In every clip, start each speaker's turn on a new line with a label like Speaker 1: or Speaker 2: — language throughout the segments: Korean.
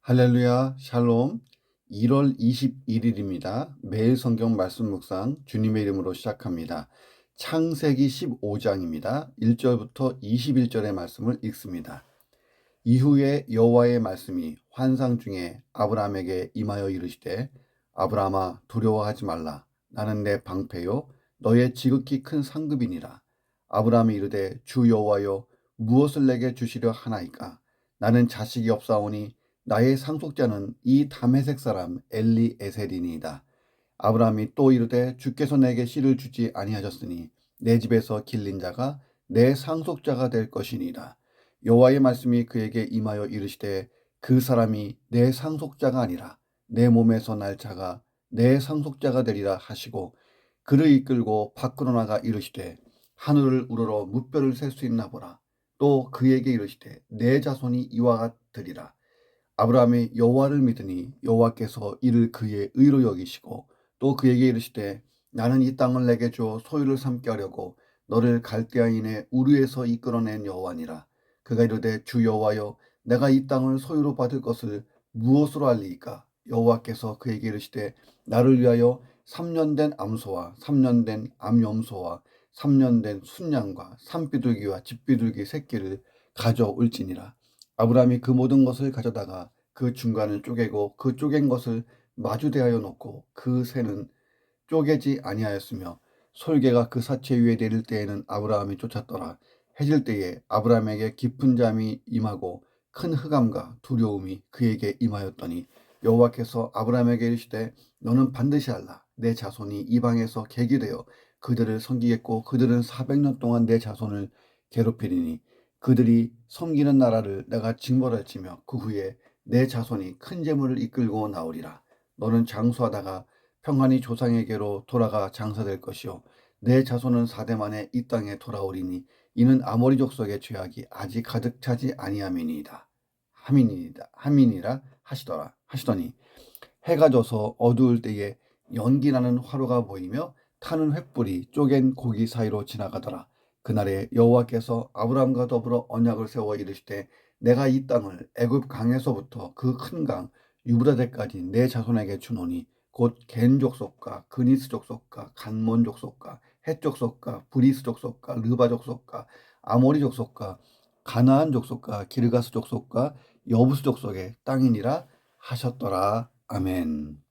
Speaker 1: 할렐루야, 샬롬. 1월 21일입니다. 매일 성경 말씀 묵상 주님의 이름으로 시작합니다. 창세기 15장입니다. 1절부터 21절의 말씀을 읽습니다. 이후에 여호와의 말씀이 환상 중에 아브라함에게 임하여 이르시되 아브라함아 두려워하지 말라. 나는 내 방패요 너의 지극히 큰 상급이니라. 아브라함이 이르되 주 여호와여 무엇을 내게 주시려 하나이까. 나는 자식이 없사오니 나의 상속자는 이 다메섹 사람 엘리에셀이니이다. 아브라함이 또 이르되 주께서 내게 씨를 주지 아니하셨으니 내 집에서 길린 자가 내 상속자가 될 것이니이다. 여호와의 말씀이 그에게 임하여 이르시되 그 사람이 내 상속자가 아니라 내 몸에서 날 자가 내 상속자가 되리라 하시고 그를 이끌고 밖으로 나가 이르시되 하늘을 우러러 무뼈를 셀 수 있나 보라. 또 그에게 이르시되 내 자손이 이와 같으리라. 아브라함이 여호와를 믿으니 여호와께서 이를 그의 의로 여기시고 또 그에게 이르시되 나는 이 땅을 내게 주어 소유를 삼게 하려고 너를 갈대아인의 우르에서 이끌어낸 여호와니라. 그가 이르되 주 여호와여 내가 이 땅을 소유로 받을 것을 무엇으로 알리이까. 여호와께서 그에게 이르시되 나를 위하여 3년 된 암소와 3년 된 암염소와 3년 된 순양과 산비둘기와 집비둘기 새끼를 가져올지니라. 아브라함이 그 모든 것을 가져다가 그 중간을 쪼개고 그 쪼갠 것을 마주 대하여 놓고 그 새는 쪼개지 아니하였으며 솔개가 그 사체 위에 내릴 때에는 아브라함이 쫓았더라. 해질 때에 아브라함에게 깊은 잠이 임하고 큰 흑암과 두려움이 그에게 임하였더니 여호와께서 아브라함에게 이르시되 너는 반드시 알라. 내 자손이 이방에서 객이 되어 그들을 섬기겠고 그들은 400년 동안 내 자손을 괴롭히리니 그들이 섬기는 나라를 내가 징벌할지며 그 후에 내 자손이 큰 재물을 이끌고 나오리라. 너는 장수하다가 평안히 조상에게로 돌아가 장사될 것이요 내 자손은 4대 만에 이 땅에 돌아오리니 이는 아모리 족속의 죄악이 아직 가득 차지 아니함이니이다. 함이니라 하시더니 해가 져서 어두울 때에 연기나는 화로가 보이며 타는 횃불이 쪼갠 고기 사이로 지나가더라. 그날에 여호와께서 아브라함과 더불어 언약을 세워 이르시되 내가 이 땅을 애굽 강에서부터 그 큰 강 유브라데까지 내 자손에게 주노니 곧 겐 족속과 그니스 족속과 간몬 족속과 헷 족속과 브리스 족속과 르바 족속과 아모리 족속과 가나안 족속과 기르가스 족속과 여부스 족속의 땅이니라 하셨더라. 아멘.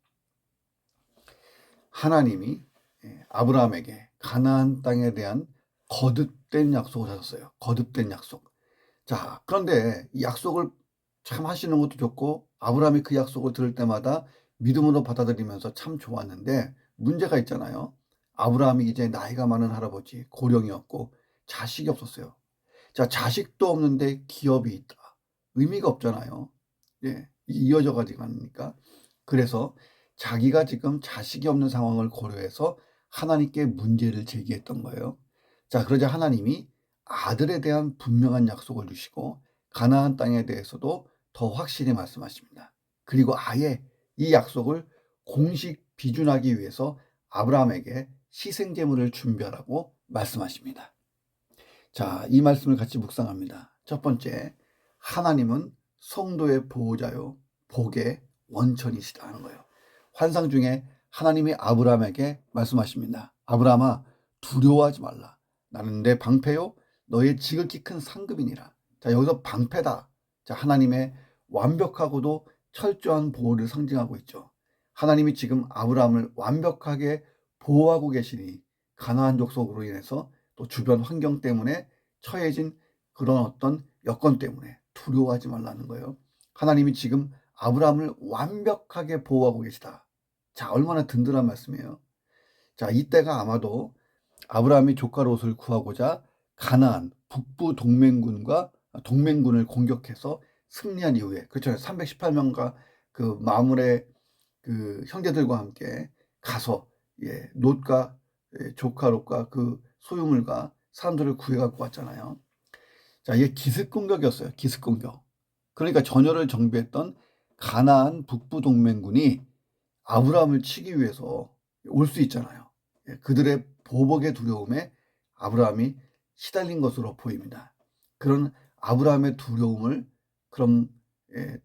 Speaker 1: 하나님이 아브라함에게 가나안 땅에 대한 거듭된 약속을 하셨어요. 거듭된 약속. 자, 그런데 이 약속을 참 하시는 것도 좋고 아브라함이 그 약속을 들을 때마다 믿음으로 받아들이면서 참 좋았는데 문제가 있잖아요. 아브라함이 이제 나이가 많은 할아버지, 고령이었고 자식이 없었어요. 자, 자식도 없는데 기업이 있다. 의미가 없잖아요. 예, 이게 이어져 가지고 하니까. 그래서 자기가 지금 자식이 없는 상황을 고려해서 하나님께 문제를 제기했던 거예요. 자, 그러자 하나님이 아들에 대한 분명한 약속을 주시고 가나안 땅에 대해서도 더 확실히 말씀하십니다. 그리고 아예 이 약속을 공식 비준하기 위해서 아브라함에게 희생제물을 준비하라고 말씀하십니다. 자, 이 말씀을 같이 묵상합니다. 첫 번째, 하나님은 성도의 보호자요 복의 원천이시다 하는 거예요. 환상 중에 하나님이 아브라함에게 말씀하십니다. 아브라함아 두려워하지 말라. 나는 내 방패요 너의 지극히 큰 상급이니라. 자, 여기서 방패다. 자, 하나님의 완벽하고도 철저한 보호를 상징하고 있죠. 하나님이 지금 아브라함을 완벽하게 보호하고 계시니 가나안 족속으로 인해서 또 주변 환경 때문에 처해진 그런 어떤 여건 때문에 두려워하지 말라는 거예요. 하나님이 지금 아브라함을 완벽하게 보호하고 계시다. 자, 얼마나 든든한 말씀이에요. 자, 이때가 아마도 아브라함이 조카 롯을 구하고자 가나안 북부 동맹군을 공격해서 승리한 이후에, 그렇죠. 318명과 그 마물의 그 형제들과 함께 가서 롯과 조카 롯과 그 소유물과 사람들을 구해갖고 왔잖아요. 자, 이게 기습 공격이었어요. 기습 공격. 그러니까 전열을 정비했던 가나안 북부 동맹군이 아브라함을 치기 위해서 올 수 있잖아요. 그들의 보복의 두려움에 아브라함이 시달린 것으로 보입니다. 그런 아브라함의 두려움을 그럼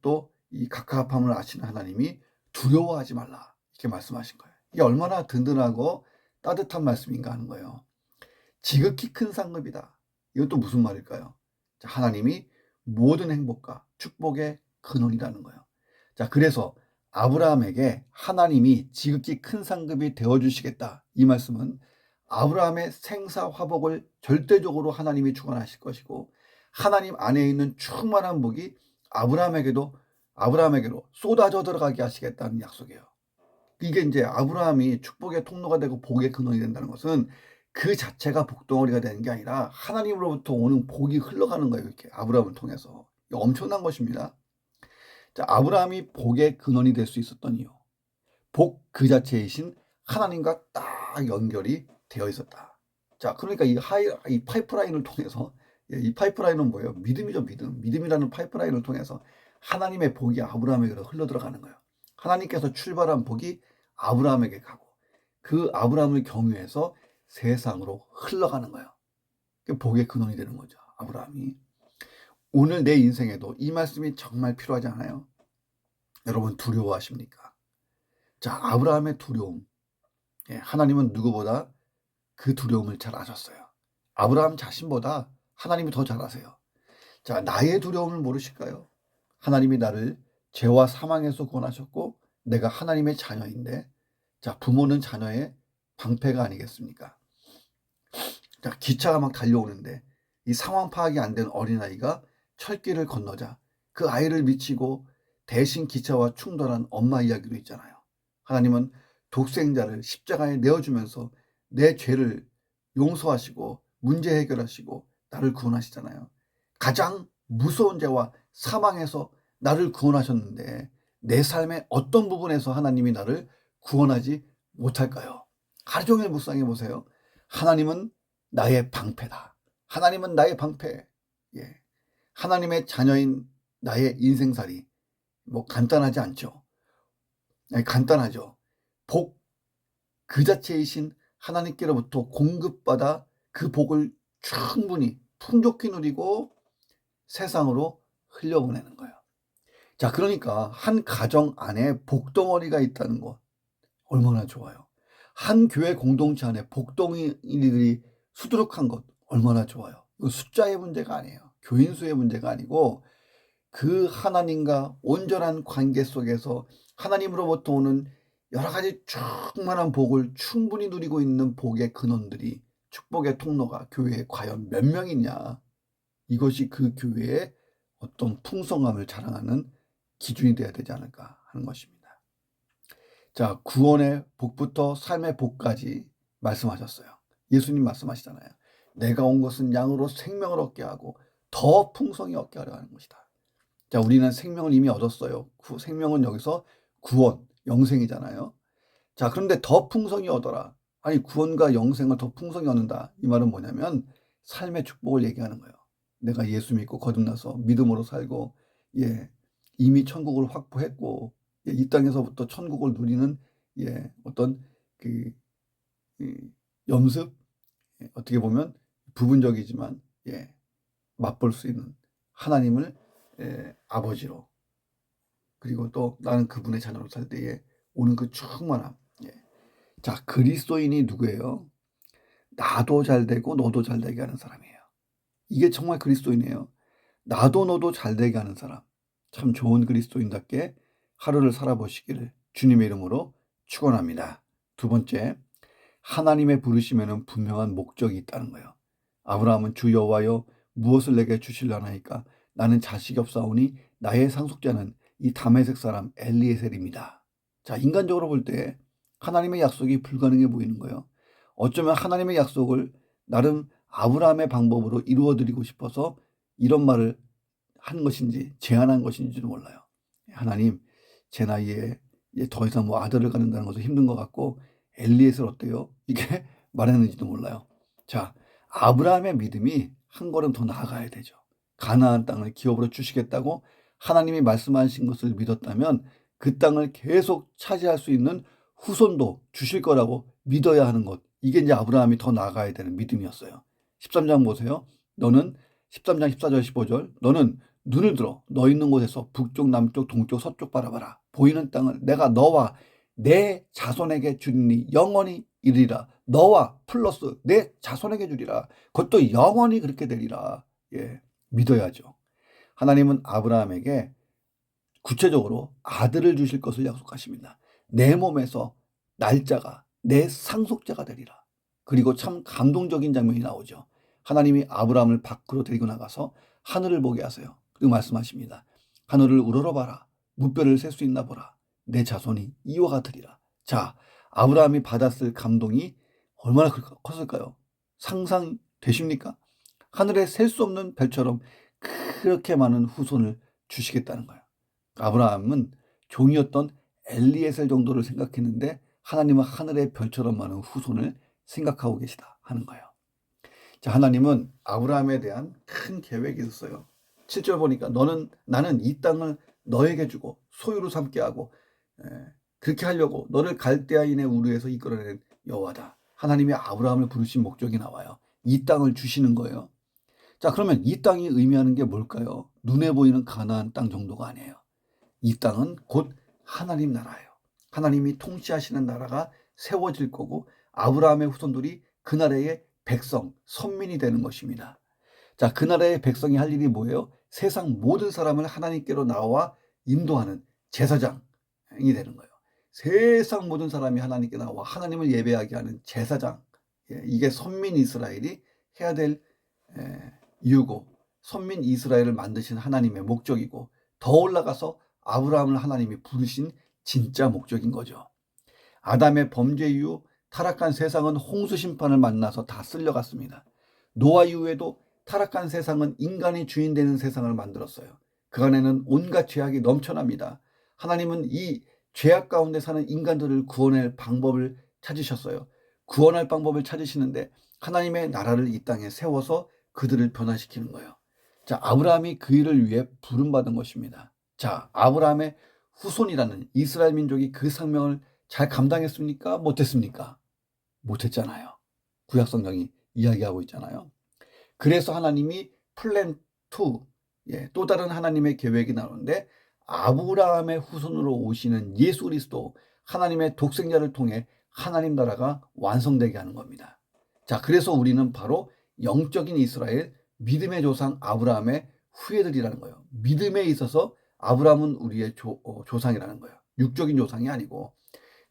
Speaker 1: 또 이 갑갑함을 아시는 하나님이 두려워하지 말라 이렇게 말씀하신 거예요. 이게 얼마나 든든하고 따뜻한 말씀인가 하는 거예요. 지극히 큰 상급이다. 이건 또 무슨 말일까요? 자, 하나님이 모든 행복과 축복의 근원이라는 거예요. 자, 그래서 아브라함에게 하나님이 지극히 큰 상급이 되어주시겠다. 이 말씀은 아브라함의 생사화복을 절대적으로 하나님이 주관하실 것이고 하나님 안에 있는 충만한 복이 아브라함에게로 쏟아져 들어가게 하시겠다는 약속이에요. 이게 이제 아브라함이 축복의 통로가 되고 복의 근원이 된다는 것은 그 자체가 복덩어리가 되는 게 아니라 하나님으로부터 오는 복이 흘러가는 거예요. 이렇게 아브라함을 통해서. 엄청난 것입니다. 자, 아브라함이 복의 근원이 될 수 있었던 이유. 복 그 자체이신 하나님과 딱 연결이 되어 있었다. 자, 그러니까 이 파이프라인을 통해서, 이 파이프라인은 뭐예요? 믿음이죠, 믿음. 믿음이라는 파이프라인을 통해서 하나님의 복이 아브라함에게로 흘러 들어가는 거예요. 하나님께서 출발한 복이 아브라함에게 가고 그 아브라함을 경유해서 세상으로 흘러가는 거예요. 복의 근원이 되는 거죠, 아브라함이. 오늘 내 인생에도 이 말씀이 정말 필요하지 않아요? 여러분 두려워하십니까? 자, 아브라함의 두려움. 하나님은 누구보다 그 두려움을 잘 아셨어요. 아브라함 자신보다 하나님이 더 잘 아세요. 자, 나의 두려움을 모르실까요? 하나님이 나를 죄와 사망에서 구원하셨고 내가 하나님의 자녀인데, 자, 부모는 자녀의 방패가 아니겠습니까? 자, 기차가 막 달려오는데 이 상황 파악이 안 된 어린아이가 철길을 건너자 그 아이를 미치고 대신 기차와 충돌한 엄마 이야기도 있잖아요. 하나님은 독생자를 십자가에 내어주면서 내 죄를 용서하시고 문제 해결하시고 나를 구원하시잖아요. 가장 무서운 죄와 사망에서 나를 구원하셨는데 내 삶의 어떤 부분에서 하나님이 나를 구원하지 못할까요? 하루 종일 묵상해 보세요. 하나님은 나의 방패다. 하나님은 나의 방패. 하나님의 자녀인 나의 인생살이 뭐 간단하지 않죠. 간단하죠. 복 그 자체이신 하나님께로부터 공급받아 그 복을 충분히 풍족히 누리고 세상으로 흘려보내는 거예요. 자, 그러니까 한 가정 안에 복덩어리가 있다는 것 얼마나 좋아요. 한 교회 공동체 안에 복덩이들이 수두룩한 것 얼마나 좋아요. 이거 숫자의 문제가 아니에요. 교인 수의 문제가 아니고 그 하나님과 온전한 관계 속에서 하나님으로부터 오는 여러 가지 충만한 복을 충분히 누리고 있는 복의 근원들이, 축복의 통로가 교회에 과연 몇 명이냐. 이것이 그 교회의 어떤 풍성함을 자랑하는 기준이 되어야 되지 않을까 하는 것입니다. 자, 구원의 복부터 삶의 복까지 말씀하셨어요. 예수님 말씀하시잖아요. 내가 온 것은 양으로 생명을 얻게 하고 더 풍성히 얻게 하려 하는 것이다. 자, 우리는 생명을 이미 얻었어요. 생명은 여기서 구원, 영생이잖아요. 자, 그런데 더 풍성히 얻어라. 아니, 구원과 영생을 더 풍성히 얻는다. 이 말은 뭐냐면 삶의 축복을 얘기하는 거예요. 내가 예수 믿고 거듭나서 믿음으로 살고, 이미 천국을 확보했고, 이 땅에서부터 천국을 누리는, 어떤 연습, 어떻게 보면 부분적이지만, 맛볼 수 있는 하나님을 아버지로, 그리고 또 나는 그분의 자녀로 살 때에 오는 그 충만함. 자, 그리스도인이 누구예요? 나도 잘 되고 너도 잘 되게 하는 사람이에요. 이게 정말 그리스도인이에요. 나도 너도 잘 되게 하는 사람. 참 좋은 그리스도인답게 하루를 살아보시기를 주님의 이름으로 축원합니다. 두 번째, 하나님의 부르심에는 분명한 목적이 있다는 거예요. 아브라함은 주 여호와여 무엇을 내게 주실려나이까 나는 자식이 없사오니 나의 상속자는 이 다메섹 사람 엘리에셀입니다. 자, 인간적으로 볼 때 하나님의 약속이 불가능해 보이는 거예요. 어쩌면 하나님의 약속을 나름 아브라함의 방법으로 이루어드리고 싶어서 이런 말을 한 것인지 제안한 것인지도 몰라요. 하나님, 제 나이에 이제 더 이상 뭐 아들을 갖는다는 것도 힘든 것 같고 엘리에셀 어때요? 이게 말했는지도 몰라요. 자, 아브라함의 믿음이 한 걸음 더 나아가야 되죠. 가나안 땅을 기업으로 주시겠다고 하나님이 말씀하신 것을 믿었다면 그 땅을 계속 차지할 수 있는 후손도 주실 거라고 믿어야 하는 것. 이게 이제 아브라함이 더 나아가야 되는 믿음이었어요. 13장 보세요. 너는 13장 14절 15절 너는 눈을 들어 너 있는 곳에서 북쪽, 남쪽, 동쪽, 서쪽 바라봐라. 보이는 땅을 내가 너와 내 자손에게 주리니 영원히 이르리라. 너와 플러스 내 자손에게 주리라. 그것도 영원히 그렇게 되리라. 예, 믿어야죠. 하나님은 아브라함에게 구체적으로 아들을 주실 것을 약속하십니다. 내 몸에서 날짜가 내 상속자가 되리라. 그리고 참 감동적인 장면이 나오죠. 하나님이 아브라함을 밖으로 데리고 나가서 하늘을 보게 하세요. 그리고 말씀하십니다. 하늘을 우러러봐라. 무뼈를 셀 수 있나 보라. 내 자손이 이와 같으리라. 자, 아브라함이 받았을 감동이 얼마나 컸을까요? 상상되십니까? 하늘에 셀 수 없는 별처럼 그렇게 많은 후손을 주시겠다는 거예요. 아브라함은 종이었던 엘리에셀 정도를 생각했는데 하나님은 하늘의 별처럼 많은 후손을 생각하고 계시다 하는 거예요. 자, 하나님은 아브라함에 대한 큰 계획이 있었어요. 7절 보니까 나는 이 땅을 너에게 주고 소유로 삼게 하고 그렇게 하려고 너를 갈대아인의 우르에서 이끌어낸 여호와다. 하나님이 아브라함을 부르신 목적이 나와요. 이 땅을 주시는 거예요. 자, 그러면 이 땅이 의미하는 게 뭘까요? 눈에 보이는 가나안 땅 정도가 아니에요. 이 땅은 곧 하나님 나라예요. 하나님이 통치하시는 나라가 세워질 거고 아브라함의 후손들이 그 나라의 백성, 선민이 되는 것입니다. 자, 그 나라의 백성이 할 일이 뭐예요? 세상 모든 사람을 하나님께로 나와 인도하는 제사장이 되는 거예요. 세상 모든 사람이 하나님께 나와 하나님을 예배하게 하는 제사장. 이게 선민 이스라엘이 해야 될 이유고 선민 이스라엘을 만드신 하나님의 목적이고 더 올라가서 아브라함을 하나님이 부르신 진짜 목적인 거죠. 아담의 범죄 이후 타락한 세상은 홍수 심판을 만나서 다 쓸려갔습니다. 노아 이후에도 타락한 세상은 인간이 주인 되는 세상을 만들었어요. 그 안에는 온갖 죄악이 넘쳐납니다. 하나님은 이 죄악 가운데 사는 인간들을 구원할 방법을 찾으셨어요. 구원할 방법을 찾으시는데 하나님의 나라를 이 땅에 세워서 그들을 변화시키는 거예요. 자, 아브라함이 그 일을 위해 부름받은 것입니다. 자, 아브라함의 후손이라는 이스라엘 민족이 그 사명을 잘 감당했습니까? 못했습니까? 못했잖아요. 구약 성경이 이야기하고 있잖아요. 그래서 하나님이 플랜 2, 또 다른 하나님의 계획이 나오는데 아브라함의 후손으로 오시는 예수 그리스도 하나님의 독생자를 통해 하나님 나라가 완성되게 하는 겁니다. 자, 그래서 우리는 바로 영적인 이스라엘, 믿음의 조상 아브라함의 후예들이라는 거예요. 믿음에 있어서 아브라함은 우리의 조상이라는 거예요. 육적인 조상이 아니고.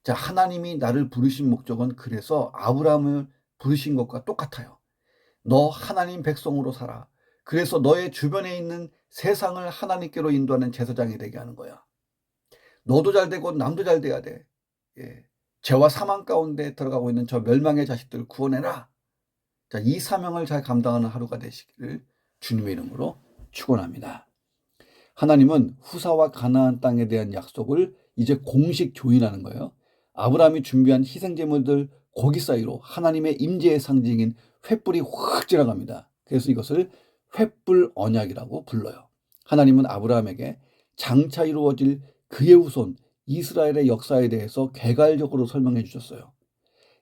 Speaker 1: 자, 하나님이 나를 부르신 목적은 그래서 아브라함을 부르신 것과 똑같아요. 너 하나님 백성으로 살아. 그래서 너의 주변에 있는 세상을 하나님께로 인도하는 제사장이 되게 하는 거야. 너도 잘 되고 남도 잘 돼야 돼. 죄와 사망 가운데 들어가고 있는 저 멸망의 자식들을 구원해라. 자, 이 사명을 잘 감당하는 하루가 되시기를 주님의 이름으로 축원합니다. 하나님은 후사와 가나안 땅에 대한 약속을 이제 공식 조인하는 거예요. 아브라함이 준비한 희생제물들 고기 사이로 하나님의 임재의 상징인 횃불이 확 지나갑니다. 그래서 이것을 횃불 언약이라고 불러요. 하나님은 아브라함에게 장차 이루어질 그의 후손 이스라엘의 역사에 대해서 개괄적으로 설명해 주셨어요.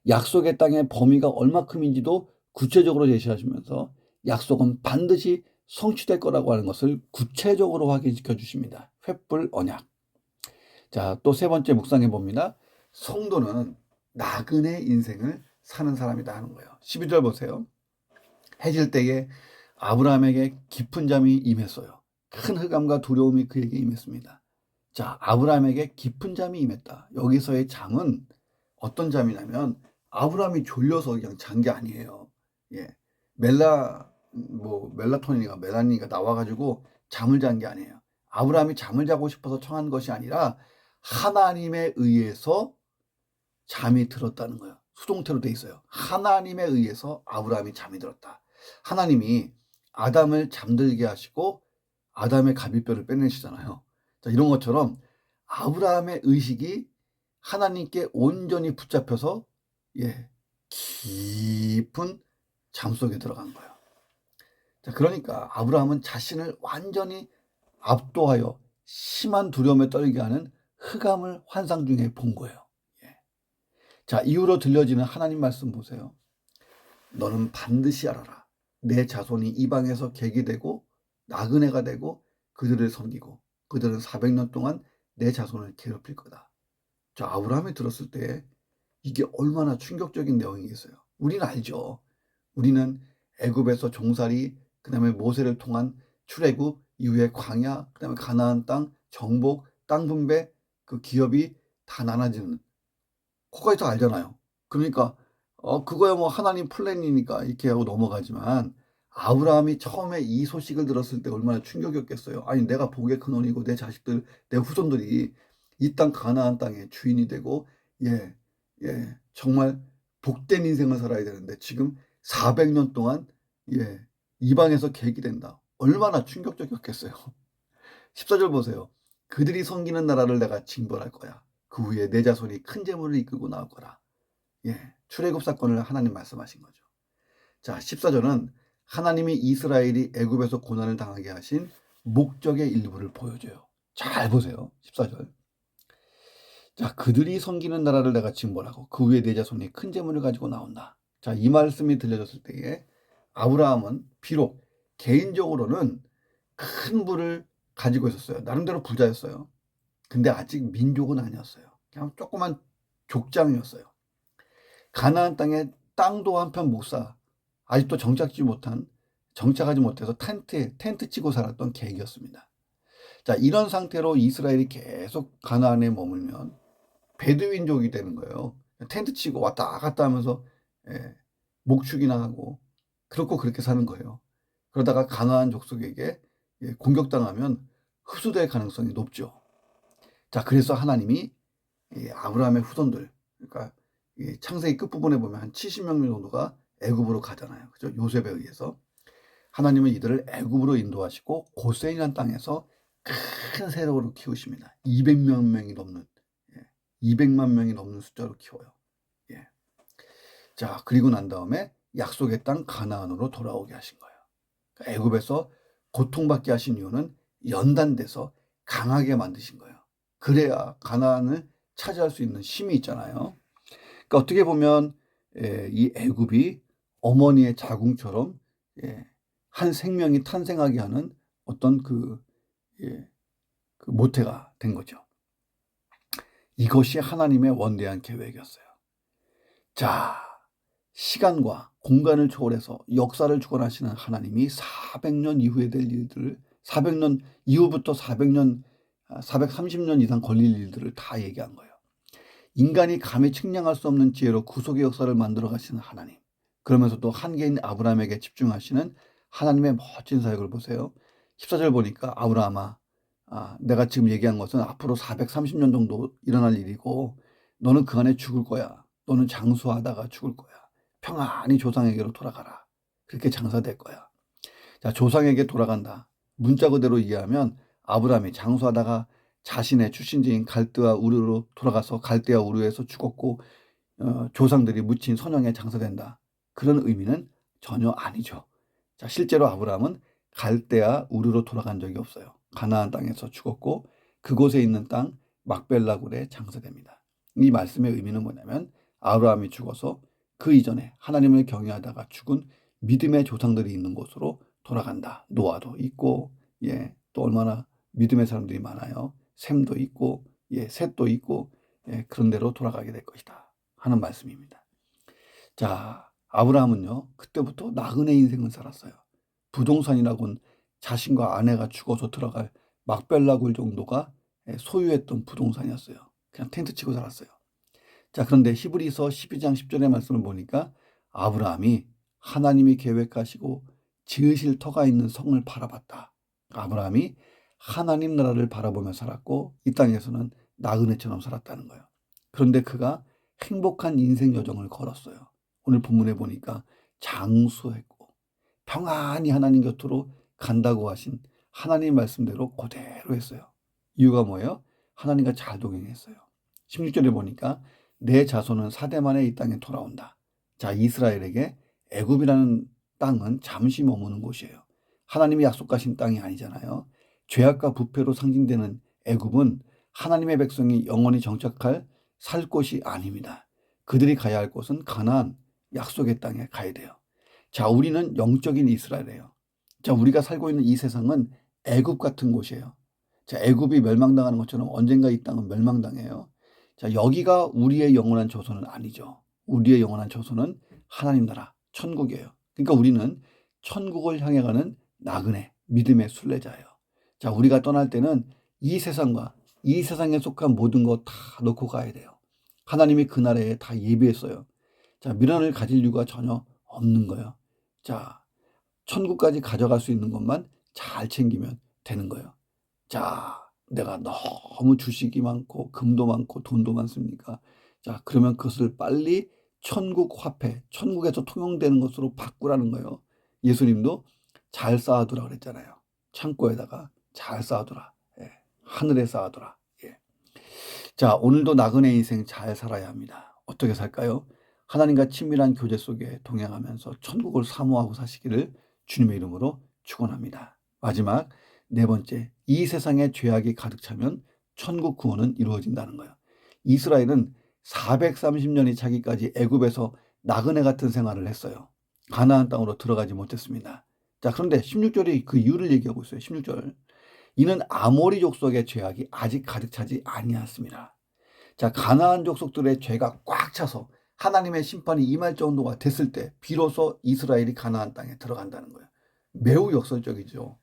Speaker 1: 약속의 땅의 범위가 얼마큼인지도 구체적으로 제시하시면서 약속은 반드시 성취될 거라고 하는 것을 구체적으로 확인시켜 주십니다. 횃불 언약. 자, 또 세 번째 묵상해 봅니다. 성도는 나그네 인생을 사는 사람이다 하는 거예요. 12절 보세요. 해질 때에 아브라함에게 깊은 잠이 임했어요. 큰 흑암과 두려움이 그에게 임했습니다. 자, 아브라함에게 깊은 잠이 임했다. 여기서의 잠은 어떤 잠이냐면 아브라함이 졸려서 그냥 잔 게 아니에요. 멜라토닌인가 나와가지고 잠을 잔 게 아니에요. 아브라함이 잠을 자고 싶어서 청한 것이 아니라 하나님에 의해서 잠이 들었다는 거예요. 수동태로 돼 있어요. 하나님에 의해서 아브라함이 잠이 들었다. 하나님이 아담을 잠들게 하시고 아담의 갈비뼈를 빼내시잖아요. 자, 이런 것처럼 아브라함의 의식이 하나님께 온전히 붙잡혀서 깊은 잠 속에 들어간 거예요. 자, 그러니까 아브라함은 자신을 완전히 압도하여 심한 두려움에 떨게 하는 흑암을 환상 중에 본 거예요. 자, 이후로 들려지는 하나님 말씀 보세요. 너는 반드시 알아라. 내 자손이 이방에서 객이 되고 나그네가 되고 그들을 섬기고 그들은 400년 동안 내 자손을 괴롭힐 거다. 자, 아브라함이 들었을 때 이게 얼마나 충격적인 내용이겠어요. 우리는 알죠. 우리는 애굽에서 종살이, 그다음에 모세를 통한 출애굽 이후에 광야, 그다음에 가나안 땅, 정복, 땅 분배, 그 기업이 다 나눠지는 거기까지 다 알잖아요. 그러니까 그거야 뭐 하나님 플랜이니까 이렇게 하고 넘어가지만 아브라함이 처음에 이 소식을 들었을 때 얼마나 충격이었겠어요. 아니 내가 복의 근원이고 내 자식들, 내 후손들이 이 땅 가나안 땅의 주인이 되고 예, 예, 정말 복된 인생을 살아야 되는데 지금 400년 동안 예, 이방에서 계기된다. 얼마나 충격적이었겠어요. 14절 보세요. 그들이 섬기는 나라를 내가 징벌할 거야. 그 후에 내 자손이 큰 재물을 이끌고 나올 거라. 예, 출애굽 사건을 하나님 말씀하신 거죠. 자, 14절은 하나님이 이스라엘이 애굽에서 고난을 당하게 하신 목적의 일부를 보여줘요. 잘 보세요. 14절. 자, 그들이 섬기는 나라를 내가 징벌하고 그 후에 내 자손이 큰 재물을 가지고 나온다. 자, 이 말씀이 들려졌을 때에 아브라함은 비록 개인적으로는 큰 부를 가지고 있었어요. 나름대로 부자였어요. 근데 아직 민족은 아니었어요. 그냥 조그만 족장이었어요. 가나안 땅에 땅도 한 편 못 사. 아직도 정착하지 못해서 텐트 치고 살았던 계기였습니다. 자, 이런 상태로 이스라엘이 계속 가나안에 머물면 베두인족이 되는 거예요. 텐트 치고 왔다 갔다 하면서 예, 목축이나 하고 그렇게 사는 거예요. 그러다가 가나안 족속에게 공격당하면 흡수될 가능성이 높죠. 자, 그래서 하나님이 아브라함의 후손들, 그러니까 창세기 끝부분에 보면 한 70명 정도가 애굽으로 가잖아요. 그죠? 요셉에 의해서. 하나님은 이들을 애굽으로 인도하시고 고센이라는 땅에서 큰 세력으로 키우십니다. 200만 명이 넘는 숫자로 키워요. 예. 자, 그리고 난 다음에 약속의 땅 가나안으로 돌아오게 하신 거예요. 그러니까 애굽에서 고통받게 하신 이유는 연단돼서 강하게 만드신 거예요. 그래야 가나안을 차지할 수 있는 힘이 있잖아요. 그러니까 어떻게 보면 이 애굽이 어머니의 자궁처럼 한 생명이 탄생하게 하는 어떤 그 모태가 된 거죠. 이것이 하나님의 원대한 계획이었어요. 자, 시간과 공간을 초월해서 역사를 주관하시는 하나님이 400년 이후에 될 일들을 400년 이후부터 430년 이상 걸릴 일들을 다 얘기한 거예요. 인간이 감히 측량할 수 없는 지혜로 구속의 역사를 만들어 가시는 하나님. 그러면서도 한계인 아브라함에게 집중하시는 하나님의 멋진 사역을 보세요. 14절 보니까 아브라함아, 내가 지금 얘기한 것은 앞으로 430년 정도 일어날 일이고 너는 그 안에 죽을 거야. 너는 장수하다가 죽을 거야. 평안히 조상에게로 돌아가라. 그렇게 장사될 거야. 자, 조상에게 돌아간다. 문자 그대로 이해하면 아브라함이 장수하다가 자신의 출신지인 갈대아 우르로 돌아가서 갈대아 우르에서 죽었고 조상들이 묻힌 선영에 장사된다. 그런 의미는 전혀 아니죠. 자, 실제로 아브라함은 갈대아 우르로 돌아간 적이 없어요. 가나안 땅에서 죽었고 그곳에 있는 땅 막벨라굴에 장사됩니다. 이 말씀의 의미는 뭐냐면 아브라함이 죽어서 그 이전에 하나님을 경외하다가 죽은 믿음의 조상들이 있는 곳으로 돌아간다. 노아도 있고 또 얼마나 믿음의 사람들이 많아요. 셈도 있고 셋도 있고 그런 데로 돌아가게 될 것이다 하는 말씀입니다. 자, 아브라함은요 그때부터 나그네 인생을 살았어요. 부동산이라고는 자신과 아내가 죽어서 들어갈 막벨라굴 정도가 소유했던 부동산이었어요. 그냥 텐트 치고 살았어요. 자, 그런데 히브리서 12장 10절의 말씀을 보니까 아브라함이 하나님이 계획하시고 지으실 터가 있는 성을 바라봤다. 아브라함이 하나님 나라를 바라보며 살았고 이 땅에서는 나그네처럼 살았다는 거예요. 그런데 그가 행복한 인생 여정을 걸었어요. 오늘 본문에 보니까 장수했고 평안히 하나님 곁으로 간다고 하신 하나님 말씀대로 그대로 했어요. 이유가 뭐예요? 하나님과 잘 동행했어요. 16절에 보니까 내 자손은 4대 만에 이 땅에 돌아온다. 자, 이스라엘에게 애굽이라는 땅은 잠시 머무는 곳이에요. 하나님이 약속하신 땅이 아니잖아요. 죄악과 부패로 상징되는 애굽은 하나님의 백성이 영원히 정착할 살 곳이 아닙니다. 그들이 가야 할 곳은 가나안, 약속의 땅에 가야 돼요. 자, 우리는 영적인 이스라엘이에요. 자, 우리가 살고 있는 이 세상은 애굽 같은 곳이에요. 자, 애굽이 멸망당하는 것처럼 언젠가 이 땅은 멸망당해요. 자, 여기가 우리의 영원한 조선은 아니죠. 우리의 영원한 조선은 하나님 나라, 천국이에요. 그러니까 우리는 천국을 향해 가는 나그네, 믿음의 순례자예요. 자, 우리가 떠날 때는 이 세상과 이 세상에 속한 모든 것 다 놓고 가야 돼요. 하나님이 그 나라에 다 예비했어요. 자, 미련을 가질 이유가 전혀 없는 거예요. 자, 천국까지 가져갈 수 있는 것만 잘 챙기면 되는 거예요. 자, 내가 너무 주식이 많고 금도 많고 돈도 많습니까? 자, 그러면 그것을 빨리 천국 화폐, 천국에서 통용되는 것으로 바꾸라는 거예요. 예수님도 잘 쌓아두라 그랬잖아요. 창고에다가 잘 쌓아두라. 예, 하늘에 쌓아두라. 예. 자, 오늘도 나그네 인생 잘 살아야 합니다. 어떻게 살까요? 하나님과 친밀한 교제 속에 동행하면서 천국을 사모하고 사시기를 주님의 이름으로 축원합니다. 마지막 네 번째, 이 세상에 죄악이 가득 차면 천국 구원은 이루어진다는 거예요. 이스라엘은 430년이 차기까지 애굽에서 나그네 같은 생활을 했어요. 가나안 땅으로 들어가지 못했습니다. 자, 그런데 16절이 그 이유를 얘기하고 있어요. 16절. 이는 아모리 족속의 죄악이 아직 가득 차지 아니하였습니다. 자, 가나안 족속들의 죄가 꽉 차서 하나님의 심판이 임할 정도가 됐을 때 비로소 이스라엘이 가나안 땅에 들어간다는 거예요. 매우 역설적이죠.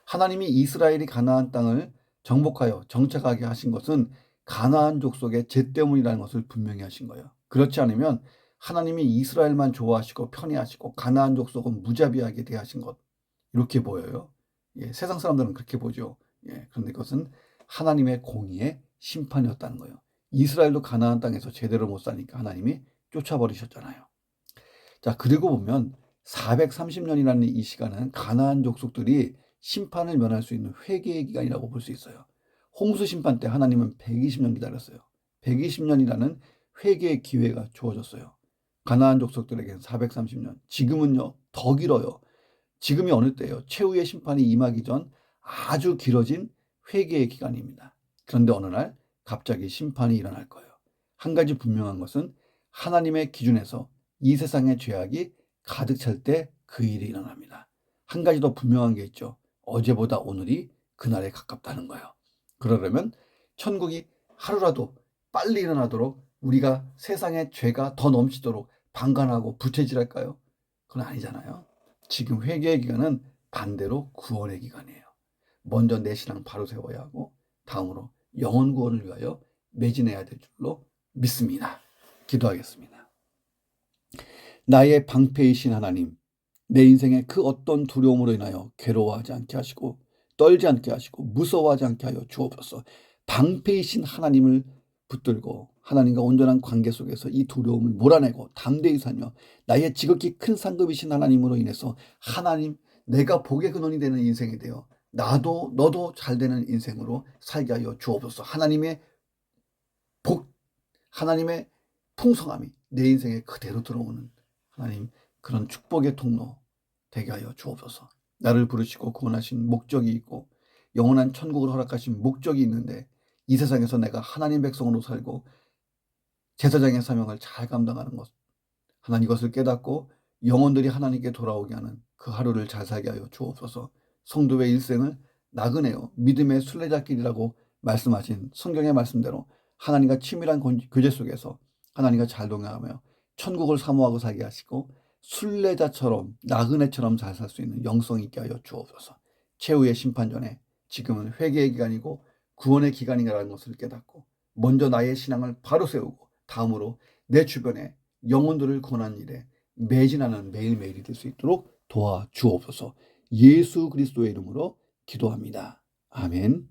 Speaker 1: 하나님이 이스라엘이 가나안 땅을 정복하여 정착하게 하신 것은 가나안 족속의 죄 때문이라는 것을 분명히 하신 거예요. 그렇지 않으면 하나님이 이스라엘만 좋아하시고 편애하시고 가나안 족속은 무자비하게 대하신 것, 이렇게 보여요. 예, 세상 사람들은 그렇게 보죠. 예, 그런데 그것은 하나님의 공의의 심판이었다는 거예요. 이스라엘도 가나안 땅에서 제대로 못 사니까 하나님이 쫓아버리셨잖아요. 자, 그리고 보면 430년이라는 이 시간은 가나안 족속들이 심판을 면할 수 있는 회개의 기간이라고 볼 수 있어요. 홍수 심판 때 하나님은 120년 기다렸어요. 120년이라는 회개의 기회가 주어졌어요. 가나안 족속들에게는 430년, 지금은요 더 길어요. 지금이 어느 때예요? 최후의 심판이 임하기 전 아주 길어진 회개의 기간입니다. 그런데 어느 날 갑자기 심판이 일어날 거예요. 한 가지 분명한 것은 하나님의 기준에서 이 세상의 죄악이 가득 찰 때 그 일이 일어납니다. 한 가지 더 분명한 게 있죠. 어제보다 오늘이 그날에 가깝다는 거예요. 그러려면 천국이 하루라도 빨리 일어나도록 우리가 세상의 죄가 더 넘치도록 방관하고 부채질할까요? 그건 아니잖아요. 지금 회개의 기간은 반대로 구원의 기간이에요. 먼저 내 신앙 바로 세워야 하고 다음으로 영혼 구원을 위하여 매진해야 될 줄로 믿습니다. 기도하겠습니다. 나의 방패이신 하나님, 내 인생의 그 어떤 두려움으로 인하여 괴로워하지 않게 하시고 떨지 않게 하시고 무서워하지 않게 하여 주옵소서. 방패이신 하나님을 붙들고 하나님과 온전한 관계 속에서 이 두려움을 몰아내고 담대히 살며 나의 지극히 큰 상급이신 하나님으로 인해서 하나님, 내가 복의 근원이 되는 인생이 되어 나도 너도 잘 되는 인생으로 살게 하여 주옵소서. 하나님의 복, 하나님의 풍성함이 내 인생에 그대로 들어오는 하나님, 그런 축복의 통로 되게 하여 주옵소서. 나를 부르시고 구원하신 목적이 있고 영원한 천국을 허락하신 목적이 있는데 이 세상에서 내가 하나님 백성으로 살고 제사장의 사명을 잘 감당하는 것, 하나님 이것을 깨닫고 영혼들이 하나님께 돌아오게 하는 그 하루를 잘 살게 하여 주옵소서. 성도의 일생을 나그네요 믿음의 순례자길이라고 말씀하신 성경의 말씀대로 하나님과 친밀한 교제 속에서 하나님과 잘 동행하며 천국을 사모하고 살게 하시고 순례자처럼 나그네처럼 잘 살 수 있는 영성 있게 하여 주옵소서. 최후의 심판 전에 지금은 회개의 기간이고 구원의 기간이라는 것을 깨닫고 먼저 나의 신앙을 바로 세우고 다음으로 내 주변에 영혼들을 권한 일에 매진하는 매일매일이 될 수 있도록 도와주옵소서. 예수 그리스도의 이름으로 기도합니다. 아멘.